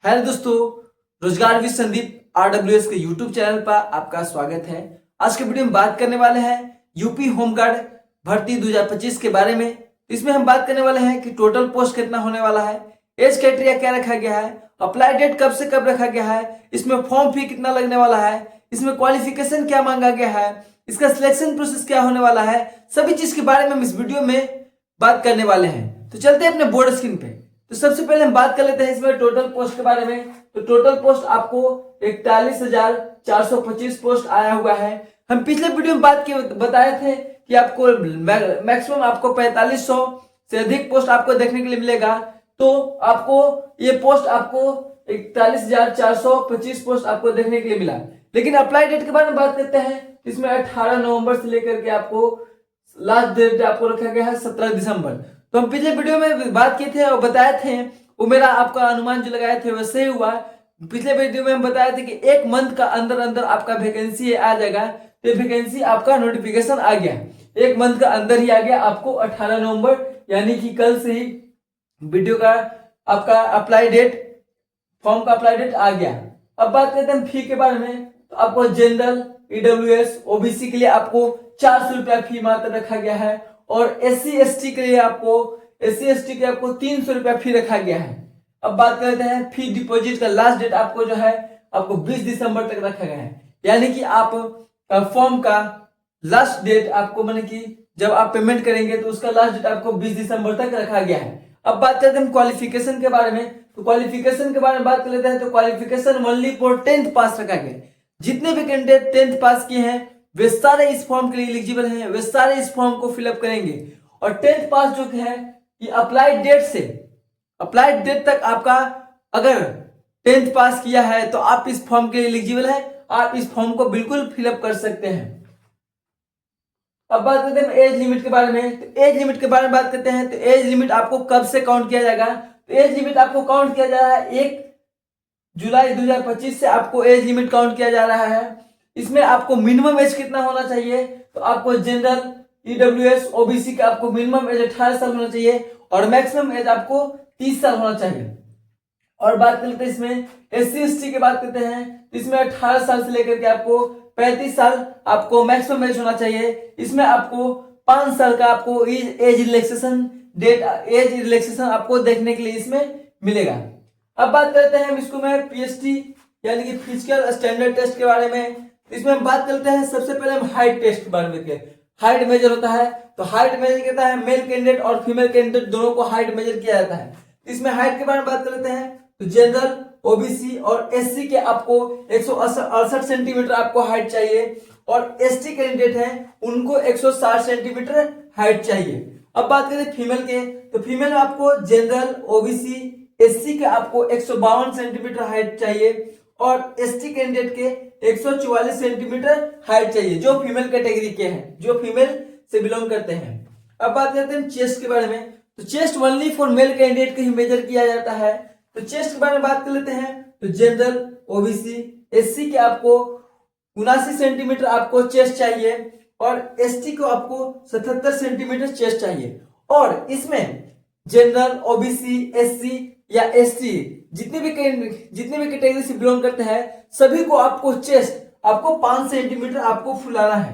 Hello दोस्तों, रोजगार with Sandeep RWS के यूट्यूब चैनल पर आपका स्वागत है। आज के वीडियो में बात करने वाले हैं यूपी होमगार्ड भर्ती 2025 के बारे में। इसमें हम बात करने वाले हैं कि टोटल पोस्ट कितना होने वाला है, एज क्राइटेरिया क्या रखा गया है, अप्लाई डेट कब से कब रखा गया है, इसमें फॉर्म फी कितना लगने वाला है, इसमें क्वालिफिकेशन क्या मांगा गया है, इसका सिलेक्शन प्रोसेस क्या होने वाला है, सभी चीज के बारे में हम इस वीडियो में बात करने वाले हैं। तो चलते हैं अपने बोर्ड स्क्रीन पे। तो सबसे पहले हम बात कर लेते हैं इसमें टोटल पोस्ट के बारे में। तो टोटल पोस्ट आपको 41,425 पोस्ट आया हुआ है। हम पिछले वीडियो में बताए थे कि आपको मैक्सिमम आपको 4500 से अधिक पोस्ट आपको देखने के लिए मिलेगा। तो आपको ये पोस्ट आपको 41,425 पोस्ट आपको देखने के लिए मिला। लेकिन अप्लाई डेट के बारे में बात करते हैं। इसमें 18 नवंबर से लेकर के आपको लास्ट डेट आपको रखा गया है 17 दिसंबर। तो हम पिछले वीडियो में बात किए थे और बताए थे, वो मेरा आपका अनुमान जो लगाए थे वैसे ही हुआ। पिछले वीडियो में हम बताए थे कि एक मंथ का अंदर अंदर आपका वैकेंसी आ जाएगा। तो वैकेंसी आपका नोटिफिकेशन आ गया, एक मंथ का अंदर ही आ गया आपको 18 नवंबर, यानी कि कल से ही वीडियो का आपका अप्लाई डेट, फॉर्म का अप्लाई डेट आ गया। अब बात करते हैं फी के बारे में। तो आपको जनरल, ईडब्ल्यूएस, ओबीसी के लिए आपको 400 रुपया फी मात्र रखा गया है और SC ST के लिए आपको 300 रुपया फी रखा गया है। अब बात करते हैं फी डिपॉजिट का लास्ट डेट आपको जो है आपको 20 दिसंबर तक रखा गया है, यानी कि आप फॉर्म का लास्ट डेट आपको माने कि जब आप पेमेंट करेंगे तो उसका लास्ट डेट आपको 20 दिसंबर तक रखा गया है। अब बात करते हैं क्वालिफिकेशन के बारे में। तो क्वालिफिकेशन के बारे में बात कर लेते हैं। तो क्वालिफिकेशन ओनली फॉर 10th पास रखा गया। जितने भी कैंडिडेट 10th पास किए हैं वे सारे इस फॉर्म के लिए एलिजिबल हैं, वे सारे इस फॉर्म को फिलअप करेंगे। और 10th पास जो है कि अप्लाई डेट तक आपका अगर 10th पास किया है तो आप इस फॉर्म के लिए एलिजिबल है, आप इस फॉर्म को बिल्कुल फिलअप कर सकते हैं। अब बात करते हैं एज लिमिट के बारे में। तो एज लिमिट के बारे में बात करते हैं। तो एज लिमिट आपको कब से काउंट किया जाएगा? तो एज लिमिट आपको काउंट किया जा रहा है 1 जुलाई 2025 से आपको एज लिमिट काउंट किया जा रहा है। इसमें आपको मिनिमम एज कितना होना चाहिए? तो आपको जनरल, ईडब्ल्यूएस, ओबीसी का आपको मिनिमम एज 18 साल होना चाहिए और मैक्सिमम एज आपको 30 साल होना चाहिए। और बात करते हैं इसमें SC ST की बात करते हैं। इसमें 18 साल से लेकर के आपको 35 साल आपको मैक्सिमम एज होना चाहिए। इसमें आपको 5 साल का आपको एज रिलैक्सेशन आपको देखने के लिए इसमें मिलेगा। अब बात करते हैं हम इसको में PST यानी कि फिजिकल स्टैंडर्ड टेस्ट के बारे में। इसमें हम बात करते हैं सबसे पहले हम हाइट टेस्ट के बारे में। हाइट मेजर होता है। तो हाइट मेजर करता है मेल कैंडिडेट और फीमेल कैंडिडेट दोनों को हाइट मेजर किया जाता है। इसमें हाइट के बारे में बात कर लेते हैं। तो जनरल, ओबीसी और SC के आपको 168 सेंटीमीटर आपको हाइट चाहिए और ST कैंडिडेट हैं उनको 160 सेंटीमीटर हाइट चाहिए। अब बात करें फीमेल के। तो फीमेल में आपको जनरल, ओबीसी, SC के आपको 152 सेंटीमीटर हाइट चाहिए और ST कैंडिडेट के 144 सेंटीमीटर हाइट चाहिए, जो फीमेल कैटेगरी के हैं, जो फीमेल से बिलोंग करते हैं। अब बात करते हैं चेस्ट के बारे में। तो chest only for male candidate के ही मेजर किया जाता है। तो चेस्ट के बारे में बात कर लेते हैं। तो जनरल, ओबीसी, SC के आपको 79 सेंटीमीटर आपको चेस्ट चाहिए और ST को आपको 77 सेंटीमीटर चेस्ट चाहिए। और इसमें जनरल, ओबीसी, SC या ST जितने भी कैटेगरी से बिलोंग करते हैं सभी को आपको चेस्ट आपको 5 सेंटीमीटर आपको फुलाना है,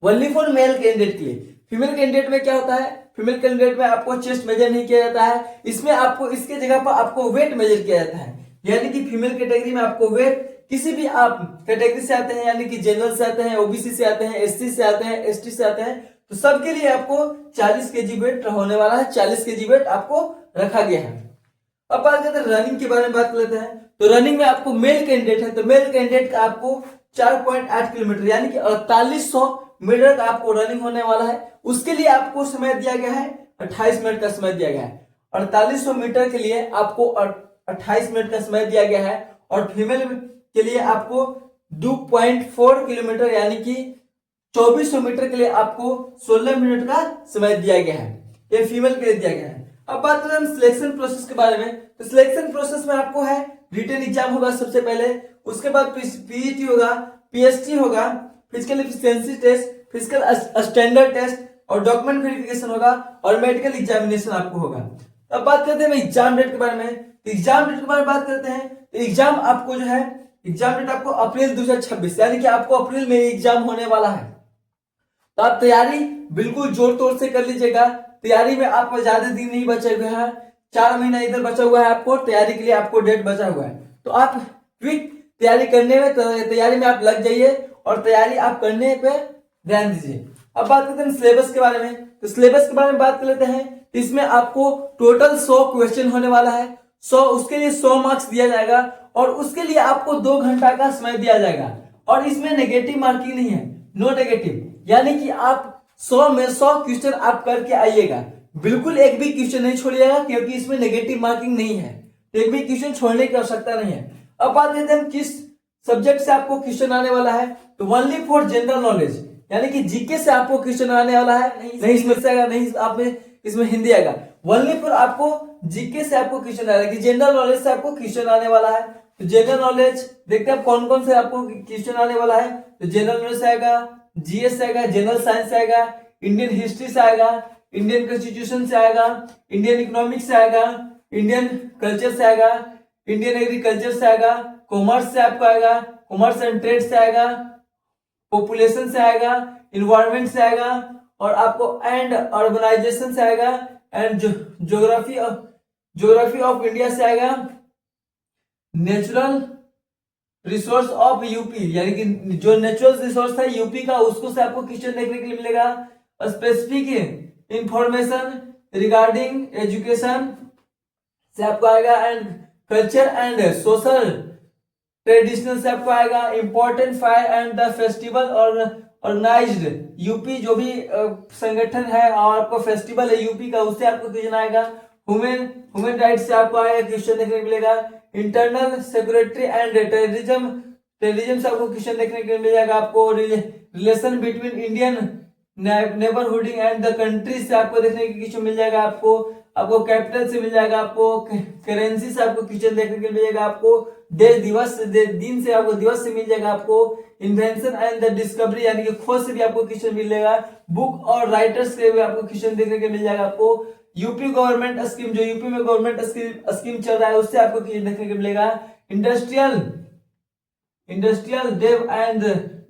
ओनली फॉर मेल कैंडिडेट के लिए। फीमेल कैंडिडेट में क्या होता है? फीमेल कैंडिडेट में आपको चेस्ट मेजर नहीं किया जाता है। इसमें आपको इसके जगह पर आपको वेट मेजर किया जाता है, यानी कि फीमेल कैटेगरी में आपको वेट किसी भी आप कैटेगरी से आते हैं, यानी कि जनरल से आते हैं, ओबीसी से आते हैं, SC से आते हैं, ST से आते हैं, तो सबके लिए आपको 40 kg वेट होने वाला है। 40 kg वेट आपको रखा गया है। अब बात करते हैं रनिंग के बारे में बात कर लेते हैं। तो रनिंग में आपको मेल कैंडिडेट है तो मेल कैंडिडेट का आपको 4.8 किलोमीटर यानी कि 4800 मीटर का आपको रनिंग होने वाला है। उसके लिए आपको समय दिया गया है 28 मिनट का समय दिया गया है। 4800 मीटर के लिए आपको 28 मिनट का समय दिया गया है और फीमेल के लिए आपको 2.4 किलोमीटर यानी कि 2400 मीटर के लिए आपको 16 मिनट का समय दिया गया है। ये फीमेल के लिए दिया गया है। अब बात करें हम सिलेक्शन प्रोसेस के बारे में। तो सिलेक्शन प्रोसेस में आपको है रिटन एग्जाम होगा सबसे पहले, उसके बाद PET होगा, PST होगा, physical efficiency test, physical standard test और डॉक्यूमेंट वेरिफिकेशन होगा और मेडिकल एग्जामिनेशन आपको होगा। अब बात करते हैं एग्जाम डेट के बारे में। तो एग्जाम डेट के बारे में बात करते हैं। तो एग्जाम आपको जो है, एग्जाम डेट आपको अप्रैल 2026, यानी कि आपको अप्रैल में एग्जाम होने वाला है। तो आप तैयारी बिल्कुल जोर तोड़ से कर लीजिएगा। तैयारी में आप ज्यादा दिन नहीं बचे हुए हैं, 4 महीना इधर बचा हुआ है आपको तैयारी के लिए, आपको डेट बचा हुआ है। तो आप क्विक तैयारी करने में, तैयारी में आप लग जाइए और तैयारी आप करने पे ध्यान दीजिए। अब बात करते हैं सिलेबस के बारे में। तो सिलेबस के बारे में बात कर लेते हैं। इसमें आपको टोटल 100 क्वेश्चन होने वाला है। 100, उसके लिए 100 मार्क्स दिया जाएगा और उसके लिए आपको 2 घंटा का समय दिया जाएगा। और इसमें नेगेटिव मार्किंग नहीं है, नो नेगेटिव, यानी कि आप 100 में 100 क्वेश्चन आप करके आइएगा। बिल्कुल एक भी क्वेश्चन नहीं छोड़िएगा, क्योंकि इसमें नेगेटिव मार्किंग नहीं है। एक भी क्वेश्चन छोड़ने की आवश्यकता नहीं है। अब बात करते हैं किस सब्जेक्ट से आपको क्वेश्चन आने वाला है। तो ओनली फॉर जनरल नॉलेज, यानी कि जीके से आपको क्वेश्चन आने वाला है। नहीं इसमें से आएगा, नहीं आप में इसमें हिंदी आएगा। ओनली फॉर आपको जीके से आपको क्वेश्चन आएगा, कि जनरल नॉलेज से आपको क्वेश्चन आने वाला है। तो जनरल नॉलेज देखते हैं कौन कौन से आपको क्वेश्चन आने वाला है। तो जनरल नॉलेज से आएगा, जीएस से आएगा, जनरल साइंस से आएगा, इंडियन हिस्ट्री से आएगा, इंडियन कॉन्स्टिट्यूशन से आएगा, इंडियन इकोनॉमिक्स से आएगा, इंडियन कल्चर से आएगा, इंडियन एग्रीकल्चर से आएगा, कॉमर्स से आपको आएगा, कॉमर्स एंड ट्रेड से आएगा, पॉपुलेशन से आएगा, इन्वायरमेंट से आएगा, और आपको एंड अर्बनाइजेशन से आएगा, एंड ज्योग्राफी ऑफ इंडिया से आएगा, नेचुरल रिसोर्स ऑफ यूपी, यानी कि जो नेचुरल रिसोर्स है यूपी का, उसको से आपको क्वेश्चन देखने के लिए मिलेगा। स्पेसिफिक इंफॉर्मेशन रिगार्डिंग एजुकेशन से आपको आएगा, and culture and social traditional से आपको आएगा, important fire and the festival और ऑर्गेनाइज्ड यूपी, जो भी संगठन है और आपको फेस्टिवल है यूपी का, उससे आपको क्वेश्चन आएगा। ह्यूमन राइट्स से आपको आएगा क्वेश्चन देखने को मिलेगा। इंटरनल सिक्योरिटी एंड टेररिज्म से आपको क्वेश्चन देखने को मिल जाएगा। आपको relation between Indian neighbourhooding and the country से आपको देखने को क्वेश्चन मिल जाएगा। आपको कैपिटल से मिल जाएगा, आपको करेंसी से आपको क्वेश्चन देखने को मिल जाएगा। आपको दिन से आपको दिवस से मिल जाएगा। आपको इन्वेंशन एंड द डिस्कवरी, यानी कि खोज से भी आपको क्वेश्चन मिलेगा। बुक और राइटर्स से भी आपको क्वेश्चन देखने को मिल जाएगा। आपको यूपी गवर्नमेंट स्कीम, जो यूपी में गवर्नमेंट स्कीम चल रहा है, उससे आपको क्वेश्चन देखने को मिलेगा। इंडस्ट्रियल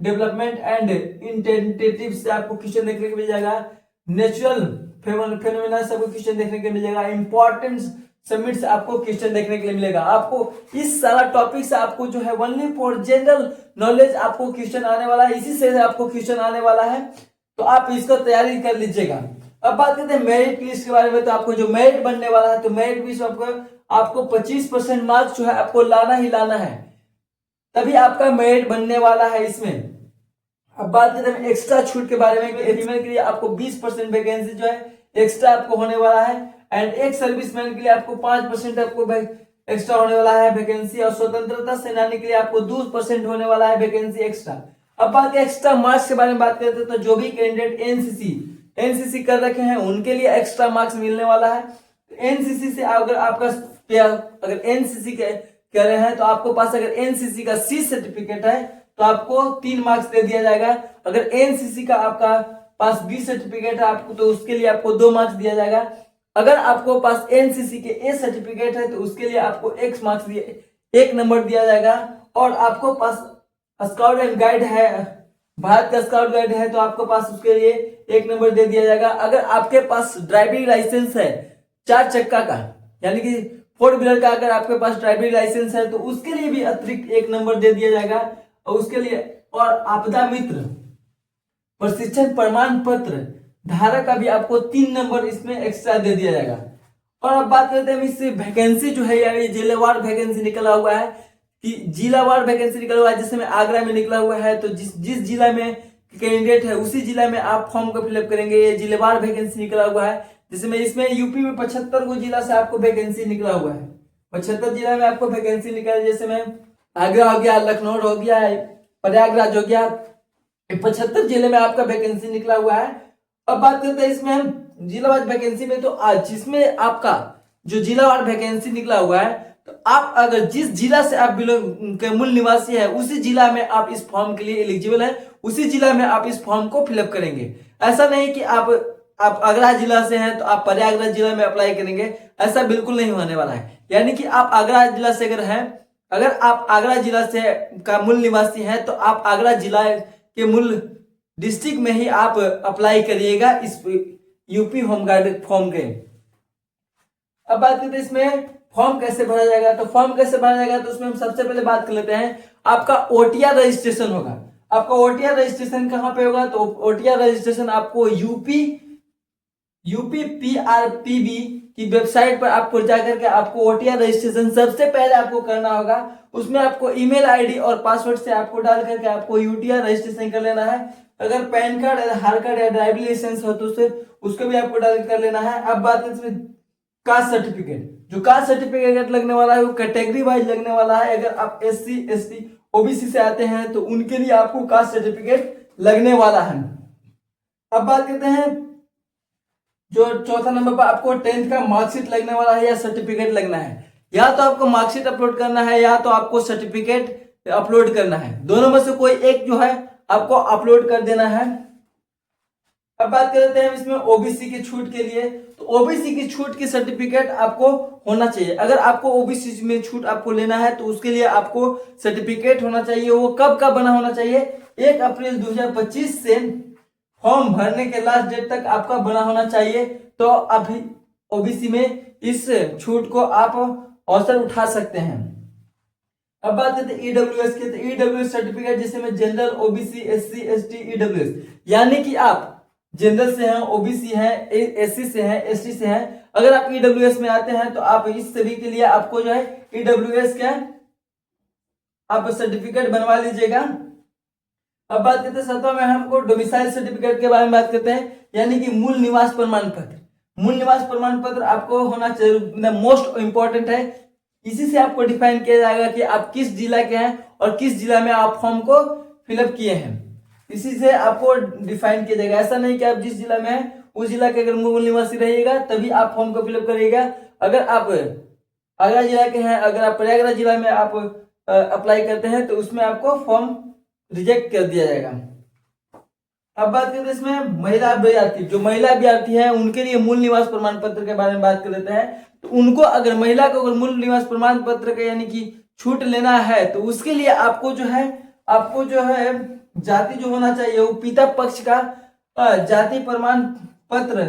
डेवलपमेंट एंड इंटेंटेटिव से आपको क्वेश्चन देखने को मिल जाएगा। नेचुरल फेनोमेना से आपको क्वेश्चन देखने को मिल जाएगा। इंपॉर्टेंट समिट से आपको क्वेश्चन देखने के लिए मिलेगा। आपको इस सारा टॉपिक से आपको जो है ओनली फॉर जनरल नॉलेज आपको क्वेश्चन आने वाला है, इसी से आपको क्वेश्चन आने वाला है। तो आप इसको तैयारी कर लीजिएगा। अब बात करते हैं मेरिट लिस्ट के बारे में। तो आपको जो मेरिट बनने वाला है, तो मेरिट लिस्ट आपको 25% मार्क्स जो है आपको लाना ही लाना है, तभी आपका मेरिट बनने वाला है इसमें। अब बात करते हैं एक्स्ट्रा छूट के बारे में। फीमेल के लिए आपको 20% वैकेंसी जो है एक्स्ट्रा आपको होने वाला है, एंड एक सर्विसमैन के लिए आपको 5% आपको एक्स्ट्रा होने वाला है वैकेंसी, और स्वतंत्रता सेनानी के लिए आपको 2% होने वाला है वैकेंसी एक्स्ट्रा। अब बात एक्स्ट्रा मार्क्स के बारे में बात करते हैं। तो जो भी कैंडिडेट एनसीसी कर रखे हैं, उनके लिए एक्स्ट्रा मार्क्स मिलने वाला है। एनसीसी से अगर एनसीसी कर रहे हैं, तो आपको पास अगर एनसीसी का सी सर्टिफिकेट है, तो आपको 3 मार्क्स दे दिया जाएगा। अगर एनसीसी का आपका पास बी सर्टिफिकेट है आपको, तो उसके लिए आपको 2 मार्क्स दिया जाएगा। अगर आपको पास एनसीसी के ए सर्टिफिकेट है, तो उसके लिए आपको 1 नंबर दिया जाएगा। और आपको पास स्काउट एंड गाइड है, भारत का स्काउट गाइड है, तो आपको पास उसके लिए 1 नंबर दे दिया जाएगा। अगर आपके पास ड्राइविंग लाइसेंस है 4 चक्का का, यानी कि 4 व्हीलर का, अगर आपके पास ड्राइविंग लाइसेंस है, तो उसके लिए भी अतिरिक्त 1 नंबर दे दिया जाएगा। और उसके लिए और आपदा मित्र प्रशिक्षण प्रमाण पत्र धारक का भी आपको 3 नंबर इसमें एक्स्ट्रा दे दिया जाएगा। और अब बात करते हैं इससे वैकेंसी जो है, यानी जिलेवार वैकेंसी निकला हुआ है, कि जिलावार वैकेंसी निकला हुआ है। जैसे में आगरा में निकला हुआ है, तो जिस जिला में कैंडिडेट है, उसी जिला में आप फॉर्म को फिलअप करेंगे। ये जिलेवार वैकेंसी निकला हुआ है, जिसमें इसमें यूपी में 75 को जिला से आपको वैकेंसी निकला हुआ है। 75 जिला में आपको वैकेंसी निकला, जैसे में आगरा हो गया, लखनऊ हो गया, प्रयागराज हो गया, 75 जिले में आपका वैकेंसी निकला हुआ है। अब बात करते हैं इसमें जिलावार वैकेंसी में। तो आज जिसमें आपका जो जिलावार वैकेंसी निकला हुआ है, तो आप अगर जिस जिला से आप के मूल निवासी है, उसी जिला में आप इस फॉर्म के लिए एलिजिबल है, उसी जिला में आप इस फॉर्म को फिलअप करेंगे। ऐसा नहीं कि आप आप आगरा जिला से हैं तो आप प्रयागराज जिला में अप्लाई करेंगे, ऐसा बिल्कुल नहीं होने वाला है। यानी कि आप आगरा जिला से अगर हैं, अगर आप आगरा जिला से का मूल निवासी हैं तो आप आगरा जिला के मूल डिस्ट्रिक्ट में ही आप अप्लाई करिएगा इस यूपी होमगार्ड फॉर्म के। अब बात करते हैं इसमें फॉर्म कैसे भरा जाएगा। तो फॉर्म कैसे भरा जाएगा, तो उसमें हम सबसे पहले बात कर लेते हैं, आपका ओटीआर रजिस्ट्रेशन होगा। आपका ओटीआर रजिस्ट्रेशन कहां पे होगा, तो ओटीआर रजिस्ट्रेशन आपको यूपी पीआरपीबी की वेबसाइट पर आपको जाकर के आपको ओटीआर रजिस्ट्रेशन सबसे पहले आपको करना होगा। उसमें आपको ईमेल आईडी और पासवर्ड से आपको डाल करके आपको यूटीआर रजिस्ट्रेशन कर लेना है। अगर पैन कार्ड, आधार कार्ड या ड्राइविंग लाइसेंस हो तो उसको भी आपको डाल कर लेना है। अब बात है इसमें कास्ट सर्टिफिकेट, जो कास्ट सर्टिफिकेट लगने वाला है वो कैटेगरी वाइज लगने वाला है। अगर आप SC ST OBC से आते हैं तो उनके लिए आपको कास्ट सर्टिफिकेट लगने वाला है। अब बात करते हैं जो चौथा नंबर पर आपको 10th का मार्कशीट लगने वाला है या सर्टिफिकेट लगना है। या तो आपको मार्कशीट अपलोड करना है या तो आपको सर्टिफिकेट अपलोड करना है, दोनों में से कोई एक जो है आपको अपलोड कर देना है। अब बात कर लेते हैं इसमें ओबीसी की छूट के लिए। तो ओबीसी की छूट की सर्टिफिकेट आपको होना चाहिए। अगर आपको ओबीसी में छूट आपको लेना है तो उसके लिए आपको सर्टिफिकेट होना चाहिए। वो कब का बना होना चाहिए, 1 अप्रैल 2025 से फॉर्म भरने के लास्ट डेट तक आपका बना होना चाहिए। तो अभी ओबीसी में इस छूट को आप अवसर उठा सकते हैं। अब बात करते हैं ईडब्ल्यूएस के। तो ईडब्ल्यूएस सर्टिफिकेट जिसे में general, OBC, SC ST EWS, यानी कि आप जनरल से हैं, ओबीसी हैं, SC से हैं, ST से हैं। अगर आप ईडब्ल्यूएस में आते हैं तो आप इस सभी के लिए आपको जो है ईडब्ल्यूएस का आप सर्टिफिकेट बनवा लीजिएगा। अब बात करते हैं 7वां में हमको डोमिसाइल सर्टिफिकेट के बारे में बात करते हैं, यानी कि मूल निवास प्रमाण पत्र। मूल निवास प्रमाण पत्र आपको होना चाहिए, मोस्ट इंपॉर्टेंट है। इसी से आपको डिफाइन किया जाएगा कि आप किस जिला के हैं और किस जिला में आप फॉर्म को फिलअप किए हैं। इसी से आपको डिफाइन किया जाएगा। ऐसा नहीं कि आप जिस जिला में हैं उस जिला के अगर मूल निवासी रहिएगा तभी आप फॉर्म को फिलअप करिएगा। अगर आप आगरा जिला के हैं, अगर आप प्रयागराज जिला में आप अप्लाई करते हैं तो उसमें आपको फॉर्म रिजेक्ट कर दिया जाएगा। अब बात करते हैं इसमें महिला अभ्यर्थी, जो महिला अभ्यर्थी है उनके लिए मूल निवास प्रमाण पत्र के बारे में बात कर लेते हैं। तो उनको अगर महिला को अगर मूल निवास प्रमाण पत्र का यानी कि छूट लेना है तो उसके लिए आपको जो है जाति जो होना चाहिए वो पिता पक्ष का जाति प्रमाण पत्र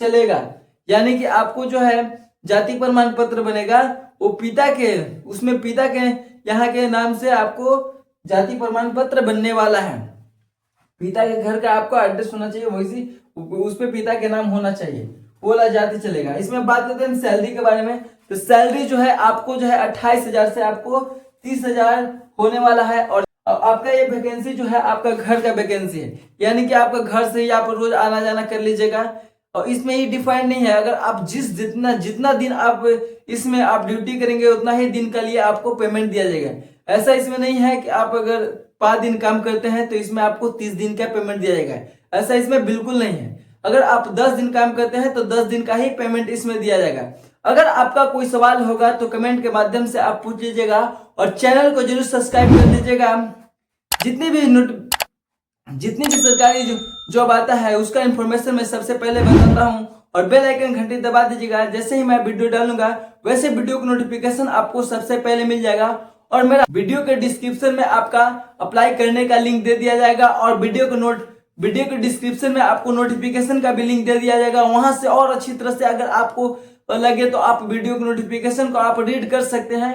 चलेगा। यानी कि आपको जो है जाति प्रमाण पत्र बनेगा वो पिता के यहाँ के नाम से आपको जाति प्रमाण पत्र बनने वाला है। पिता के घर का आपको एड्रेस होना चाहिए, वैसी उस पे पिता के नाम होना चाहिए, वो वाला जाति चलेगा। इसमें बात करते हैं सैलरी के बारे में। तो सैलरी जो है आपको जो है 28,000 से आपको 30,000 होने वाला है। और आपका ये वैकेंसी जो है आपका घर का वैकेंसी है, यानी कि आपका घर से ही आप रोज आना जाना कर लीजिएगा। और इसमें ये डिफाइंड नहीं है, अगर आप जितना दिन आप इसमें आप ड्यूटी करेंगे उतना ही दिन का लिए आपको पेमेंट दिया जाएगा। ऐसा इसमें नहीं है कि आप अगर 5 दिन काम करते हैं तो इसमें आपको 30 दिन का पेमेंट दिया जाएगा, ऐसा इसमें बिल्कुल नहीं है। अगर आप 10 दिन काम करते हैं तो 10 दिन का ही पेमेंट इसमें दिया जाएगा। अगर आपका कोई सवाल होगा तो कमेंट के माध्यम से आप पूछ लीजिएगा और चैनल को जरूर सब्सक्राइब कर लीजिएगा। जितनी भी सरकारी जॉब आता है उसका इंफॉर्मेशन मैं सबसे पहले बताता हूं। और बेल आइकन घंटी दबा दीजिएगा, जैसे ही मैं वीडियो डालूंगा वैसे वीडियो का नोटिफिकेशन आपको सबसे पहले मिल जाएगा। और मेरा वीडियो के डिस्क्रिप्शन में आपका अप्लाई करने का लिंक दे दिया जाएगा और वीडियो के डिस्क्रिप्शन में आपको नोटिफिकेशन का भी लिंक दे दिया जाएगा। वहां से और अच्छी तरह से अगर आपको लगे तो आप वीडियो के नोटिफिकेशन को आप रीड कर सकते हैं।